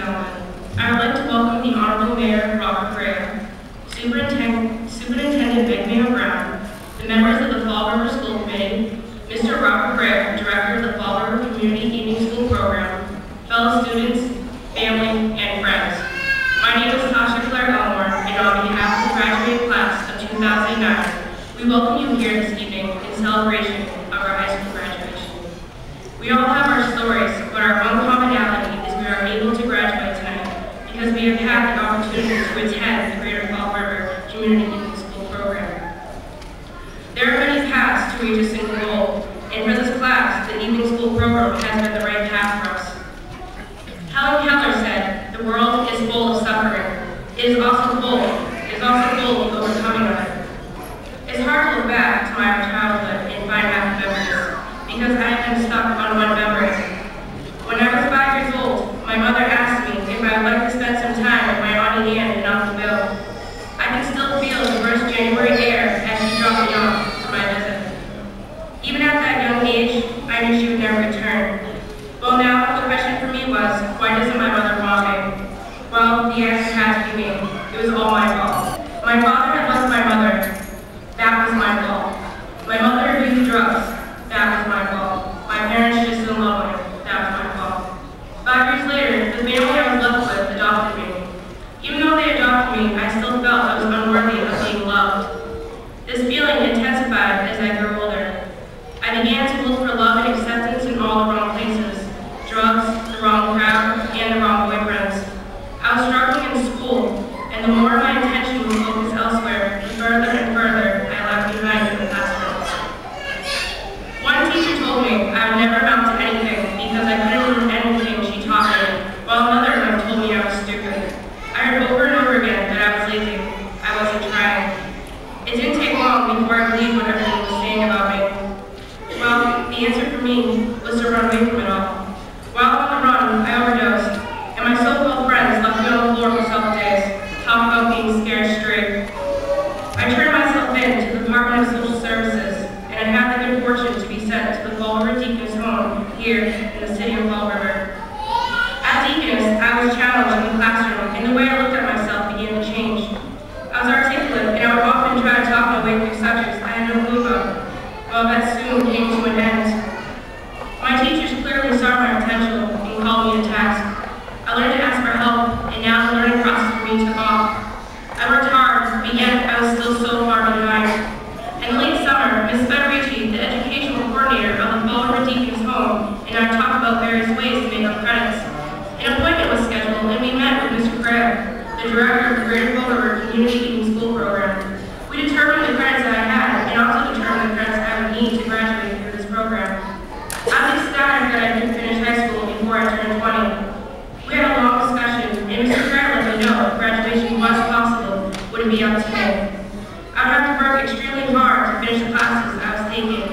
gentlemen, I would like to welcome the Honorable Mayor Robert Correa, Superintendent Vic Mayo Brown, the members of the Fall River School Committee, Mr. Robert Correa, Director of the Fall River Community Evening School Program, fellow students, family, and friends. My name is Tasha Claire Elmore, and on behalf of the graduating class of 2009, we welcome you here this evening in celebration of our high school graduation. We all have our stories, but our one commonality is we are able to graduate tonight because we have had the opportunity to attend the Greater Fall River Community Evening School Program. There are many paths to reach a single goal, and for this class, the evening school program has been the right path for us. Helen Keller said, "The world is full of suffering. It is also full of the overcoming of it." It's hard to look back to my childhood and find happy memories, because I have been stuck on one memory. When I was 5 years old, my mother asked me if I would like to spend some time with my Auntie Ann and Uncle Bill. I can still feel the first January air as she dropped me off for my visit. Even at that young age, I knew she would never return. Well, now, the question for me was, why doesn't my mother want me? Well, the answer has to be me. It was all my fault. My father had left my mother. That was my fault. My mother abused drugs. That was my fault. My parents just didn't love me. That was my fault. 5 years later, the family I was left with adopted me. Even though they adopted me, I still felt I was unworthy of being loved. This feeling intensified as I grew older. I began to look for love and acceptance in all the wrong places. Drugs, the wrong crowd, and the wrong boyfriends. I was struggling in school, and the more my attention was focused elsewhere, the further and further I left behind in the classroom. One teacher told me I would never amount to anything because I couldn't learn anything she taught me, while another one told me I was stupid. I heard over and over again that I was lazy. I wasn't trying. It didn't take long before I believed what everyone was saying about me. Well, the answer for me was to run away from it all. While on the run, I overdosed, and my so-called friends left me on the floor for several days, talking about being scared straight. I turned myself in to the Department of Social Services, and I had the good fortune to be sent to the Fall River Deaconess Home here in the city of Fall River. At Deaconess, I was challenged in the classroom, and the way I looked at myself began to change. I was articulate, and I would often try to talk my way through subjects I had no clue about. Well, that soon came to an end. My teachers clearly saw my potential and called me to task. I learned to ask for help, and now the learning process for me took off. I worked hard, but yet I was still so far behind. In late summer, Ms. Federici, the educational coordinator of the Fall River Deaconess Home, and I talked about various ways to make up credits. An appointment was scheduled, and we met with Mr. Craig, the director of the Greater Fall River Community Evening School Program. We determined the credits that I had, and also determined the credits I would need to graduate through this program. I was ecstatic that I could finish high school before I turned 20. We had a long discussion, and Mr. Craig let me know if graduation was possible, would it be up to me. I would have to work extremely hard to finish the classes I was taking,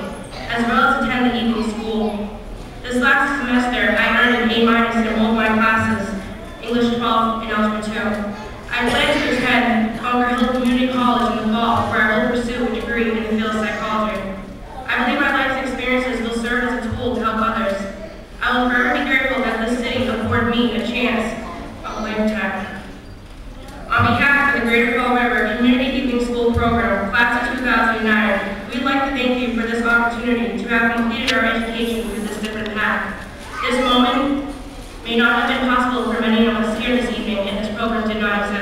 as well as attend the evening school. This last semester, I earned an A- in all of my classes, English 12 and Algebra 2. I plan to attend Conquer Hill Community College in the fall, where I will pursue a degree in the field of psychology. I believe my life's experiences will serve as a tool to help others. I will forever be grateful that this city afforded me a chance of a lifetime. On behalf of the Greater Fall River Community Evening School Program, Class of 2009, we'd like to thank you for this opportunity to have completed our education through this different path. This moment may not have been possible for many of us here this evening if this program did not exist.